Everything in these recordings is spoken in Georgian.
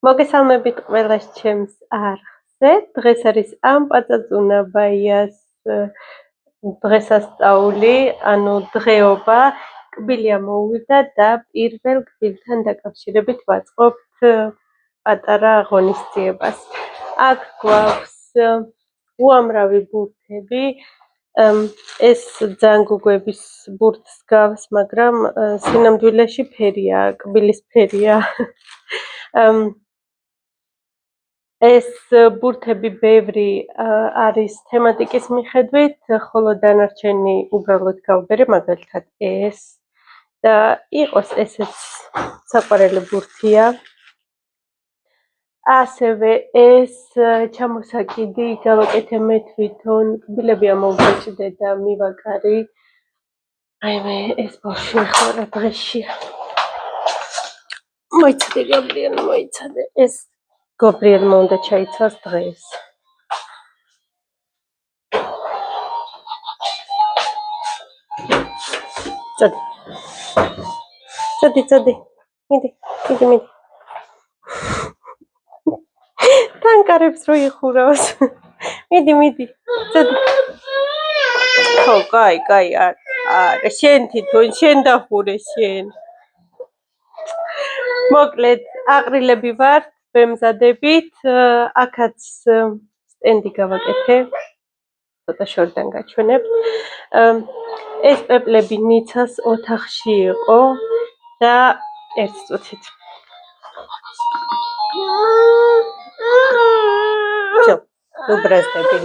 მოგესალმებით ყველას ჩემს არხზე. დღეს არის ამ პაწაწუნა ბაიას დღესასწაული, ანუ დღეობა. კბილი ამოვიდა და პირველ კბილთან დაკავშირებით ვაწყობთ პატარა ღონისძიებას. აქ გვაქვს უამრავი ბურთები. ეს ძალიან გუგვების ბურთს გავს, მაგრამ სინამდვილეში ფერია, კბილის ფერია. ეს ბურთები ბევრი არის თემატიკის მიხედვით, ხოლო დანარჩენი უბრალოდ გავბერე, მაგალითად ეს და იყოს ესეც საყვარელი ბურთია. ასევე ეს ჩამოსაკიდი გავაკეთე მე თვითონ, კბილები ამოვდაჭდე და მივაკარი. აიმე ეს ბავშვი ხარა დღეში. მოიცადე გაბრიელ, მოიცადე. ეს გაბრიელმა უნდა ჩაიცვას დღეს. წადი. მიდი. თანკარებს რო იხურავს. მიდი. წადი. ხო, კაი, არა, შენ თვითონ, შენ დახურე შენ. მოკლედ, აყრილები ვართ, ვემზადებით, აქაც სტენდი გავაკეთე. ცოტა შორიდან გაჩვენებ. ეს პეპლები ნიცას ოთახში იყო და ერთ წუთით.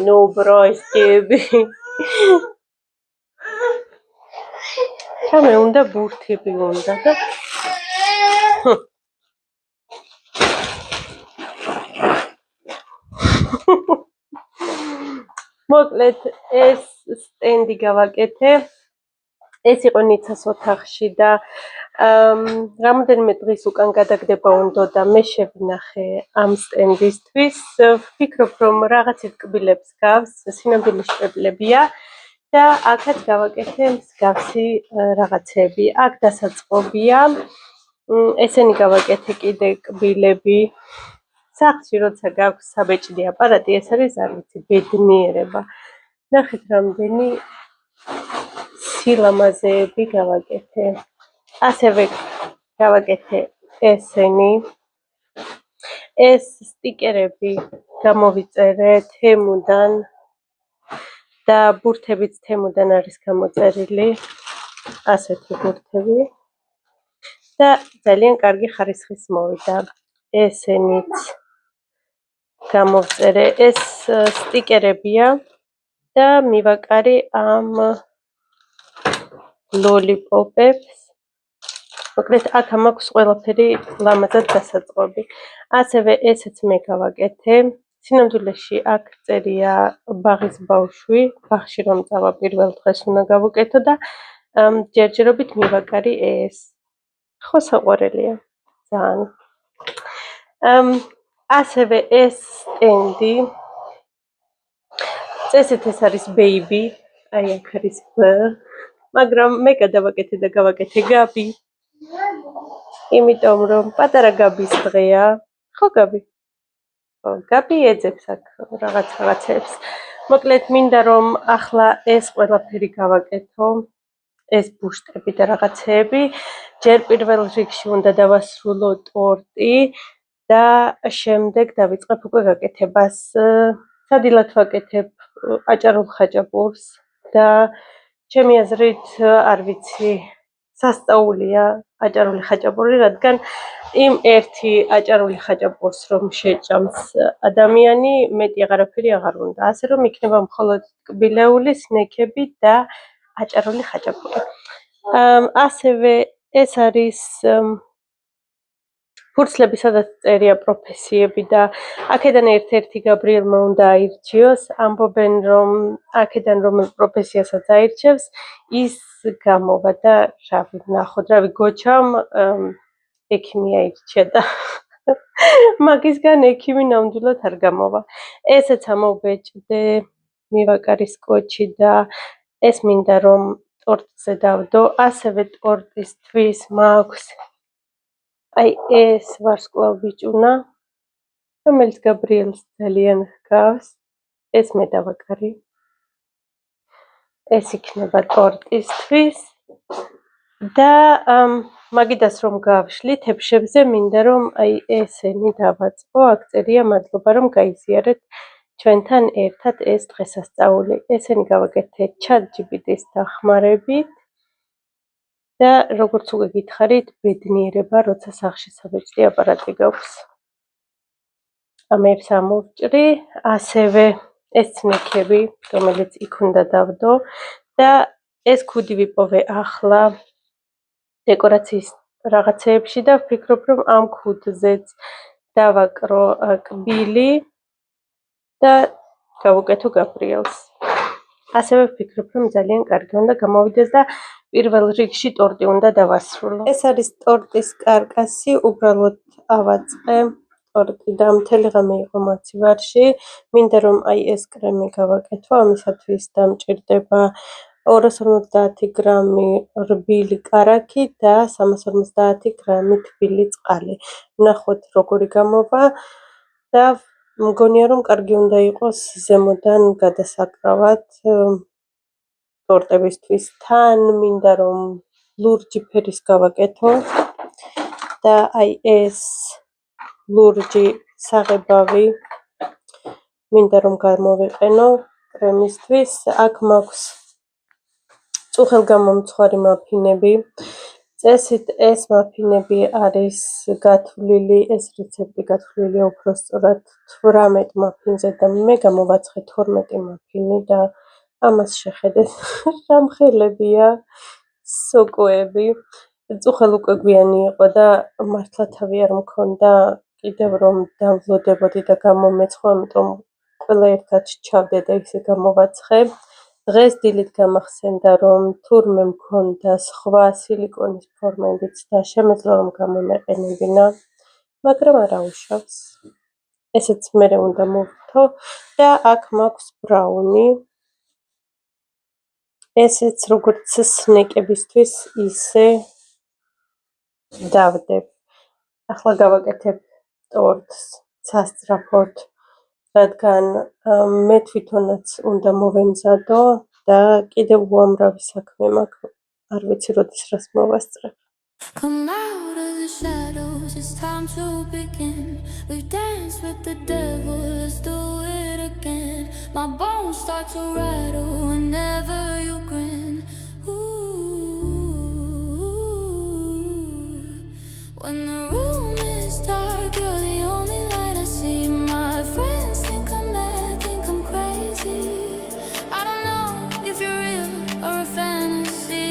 ნუ ბრაზდები. რამე უნდა ბურთები უნდა და მოკლედ ეს სტენდი გავაკეთე. ეს იყო ნიცას ოთახში და რამოდენიმე დღის უკან გადაგდება უნდა და მე შევინახე ამ სტენდისთვის. ვფიქრობ, რომ რაღაცით კბილებს გავს, სინამდვილეში პეპლებია და აქაც გავაკეთე მსგავსი რაღაცები. აქ დასაწყობია. ესენი გავაკეთე კიდე კბილები. სახლში როცა გაქვს საბეჭდი აპარატი, ეს არის არ ვიცი, ბედნიერება. ნახეთ რამდენი სილამაზეები გავაკეთე. ასევე გავაკეთე ესენი. ეს სტიკერები გამოვიწერე თემუდან და ბურთებიც თემუდან არის გამოწერილი. ასეთი ბურთები და ძალიან კარგი ხარისხის მოვიდა. ესენიც გამოვწერე. ეს სტიკერებია და მივაკარი ამ ლოლიპოპებს. მოკლედ აქ მაქვს ყველაფერი ლამაზად დასაწყობი. ასევე ესეც მე გავაკეთე. სინამდვილეში აქ წერია ბაღის ბავშვი, ბაღში რომ წავა პირველ დღეს უნდა გავუკეთო და ჯერჯერობით მივაკარი ეს. ხო საყვარელია ძალიან. ასევე ეს სტენდი. წესით ეს არის ბეიბი, აი აქ არის ბ, მაგრამ მე გადავაკეთე და გავაკეთე გაბი. იმიტომ რომ პატარა გაბის დღეა. ხო გაბი? ხო, გაბი ეძებს აქ რაღაცებს. მოკლედ მინდა რომ ახლა ეს ყველაფერი გავაკეთო. ეს ბუშტები და რაღაცეები. ჯერ პირველ რიგში უნდა დავასრულო ტორტი და შემდეგ დავიწყებ უკვე გაკეთებას. სადილად ვაკეთებ აჭარულ ხაჭაპურს და ჩემი აზრით არ ვიცი, სასწაულია აჭარული ხაჭაპური, რადგან იმ ერთი აჭარული ხაჭაპურს რომ შეჭამს ადამიანი, მეტი აღარაფერი აღარ უნდა. ასე რომ იქნება მხოლოდ კბილეული, სნექები და აჭარული ხაჭაპური. ასევე ეს არის ფურცლები, სადაც წერია პროფესიები და აქედან ერთ-ერთი გაბრიელმა უნდა აირჩიოს. ამბობენ, რომ აქედან რომელ პროფესიასაც აირჩევს, ის გამოვა და რავი, ნახოთ, რავი, გოჩამ ექიმი აირჩია და მაგისგან ექიმი ნამდვილად არ გამოვა. ესეც ამოვბეჭდე, მივაკარი სკოჩი და ეს მინდა რომ ტორტზე დავდო. ასევე ტორტისთვის მაქვს აი ეს ვარსკვლავ ბიჭუნა, რომელიც გაბრიელს ძალიან ჰგავს. ეს მე დავაკარი. ეს იქნება ტორტისთვის და მაგიდას რომ გავშლით ებშებზე მინდა რომ აი ესენი დავაწყო. აქ წერია მადლობა რომ გაიზიარეთ ჩვენთან ერთად ეს დღესასწაული. ესენი გავაკეთე ChatGPT-ს დახმარებით და როგორც უკვე გითხარით, ბედნიერება, როცა სახში საბეჭდი აპარატი გაქვს. ამებს ამოვჭრი, ასევე ეს ცნექები, რომელიც იქ უნდა დავდო და ეს ქუდი ვიპოვე ახლა დეკორაციის რაღაცეებში და ვფიქრობ, რომ ამ ქუდზეც დავაკრო კბილი და გავუკეთო გაბრიელს. ასევე ვფიქრობ, რომ ძალიან კარგი უნდა გამოვიდეს და პირველ რიგში ტორტი უნდა დავასრულო. ეს არის ტორტის კარკასი, უბრალოდ ავაწყე ტორტი და მთელი ღამე იყო მაცივარში. მინდა რომ აი ეს კრემი გავაკეთო, ამისათვის დამჭირდება 250 გრამი რბილი კარაქი და 350 გრამი თბილი წყალი. ვნახოთ როგორი გამოვა და მგონია რომ კარგი უნდა იყოს ზემოდან გადასაკრავად ტორტებისთვის. თან მინდა რომ ლურჯი ფერის გავაკეთო და აი ეს ლურჯი საღებავი მინდა რომ გამოვიყენო კრემისთვის. აქ მაქვს წუხელგამომცხვარი მაფინები. წესით ეს მაფინები არის გათვლილი, ეს რეცეპტი გათვლილია უпростоრად 18 მაფინზე და მე გამოვაცხე 12 მაფინი და ამას შეხედეთ რა მხელებია სოკოები. წუხელ უკვე გვიანი იყო და მართლა თავი არ მქონდა კიდევ რომ დავვლოდებოდი და გამომეცხო, ამიტომ ყველა ერთად ჩავდე და ისე გამოვაცხე. დღეს დილით გამახსენდა რომ თურმე მქონდა სხვა სილიკონის ფორმებიც და შემეძლო რომ გამომეყენებინა, მაგრამ არა უშავს. ესეც მერე უნდა მოვთო და აქ მაქვს ბრაუნი. ესეც როგორც სნეკებისთვის ისე დავდებ. ახლა გავაკეთებ ტორტს სასწრაფოდ, რადგან მე თვითონაც უნდა მოვემზადო და კიდევ უამრავი საქმე მაქვს. არ ვიცი როდის რას მოვასწრებ. Come out of the shadows, it's time to begin. We've danced with the devil, let's do it again. My bones start to rattle whenever you grin. Ooh, when the room is dark, you're the only light I see. My friends think I'm mad, think I'm crazy. I don't know if you're real or a fantasy.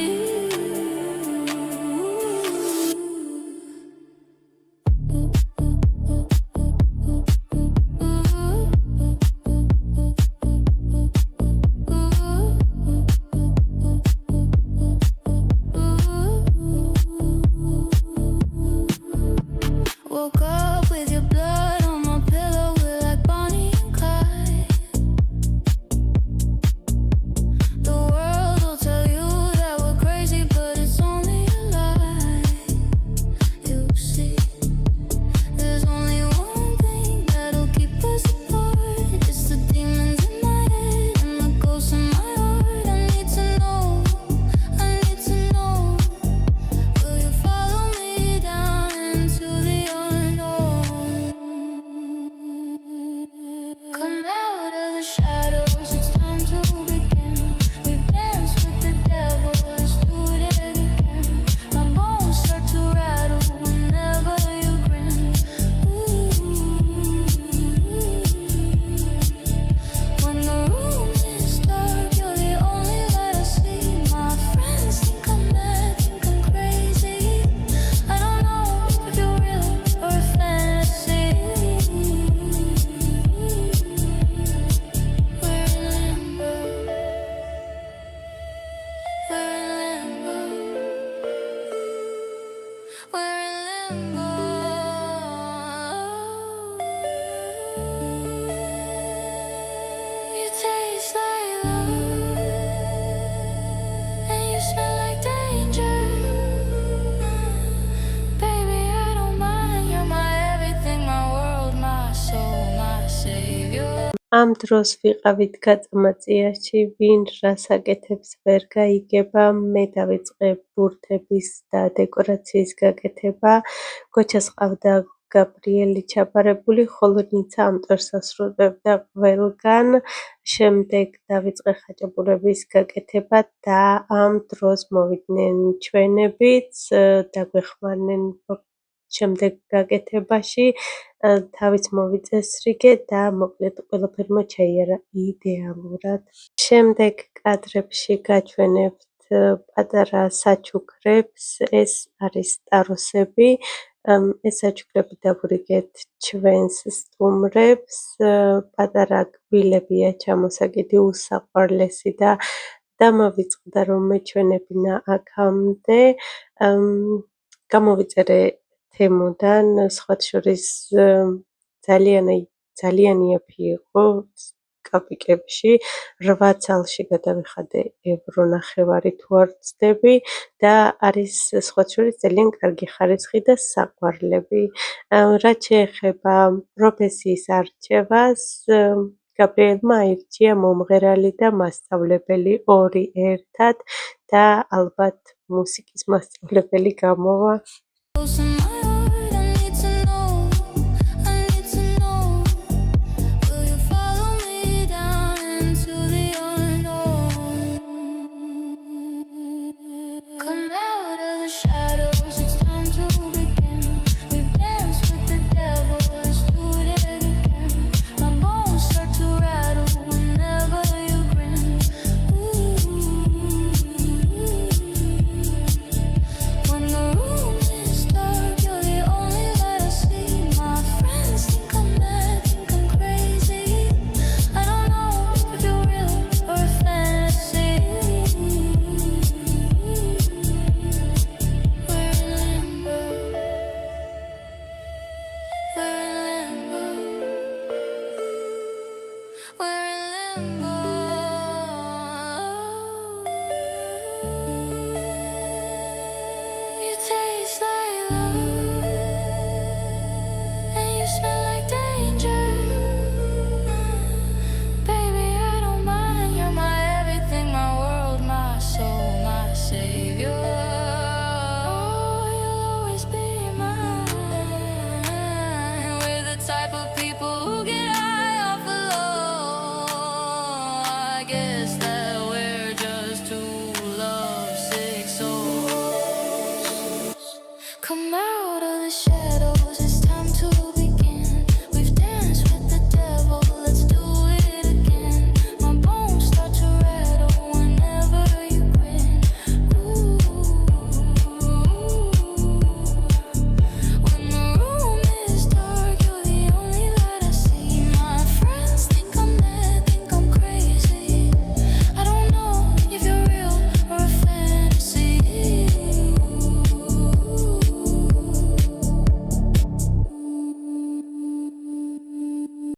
ამ დროს ვიყავით გაწამაწიაში, ვინ რას აკეთებს ვერ გაიგება, მე დავიწყე ბურთების და დეკორაციის გაკეთება, გოჩას ყავდა გაბრიელი ჩაბარებული, ხოლო ნიცა ამტვერს ასრულებდა ყველგან, შემდეგ დავიწყე ხაჭაპურების გაკეთება და ამ დროს მოვიდნენ ჩვენებიც, დაგვეხმარნენ შემდეგ გაკეთებაში, თავიც მოვიწესრიგე და მოკლედ ყველაფერმა ჩაიარა იდეალურად. შემდეგ კადრებში გაჩვენებთ პატარა საჩუქრებს, ეს არის ტაროსები, ეს საჩუქრები დავურიგეთ ჩვენს სტუმრებს, პატარა კბილებია ჩამოსაკიდი უსაყვარლესი და დამავიწყდა რომ მეჩვენებინა აქამდე, გამოვიწერე თემოდან, სხვათა შორის ძალიან იაფი იყო კაპიკებში, 8 წელში გადავიხადე ევრო ნახევარი თუ არ ვცდები და არის სხვათა შორის ძალიან კარგი ხარისხი და საყვარლები. რაც შეეხება პროფესიის არჩევას, გაბრიელმა აირჩია მომღერალი და მასწავლებელი ორი ერთად და ალბათ მუსიკის მასწავლებელი გამოვა.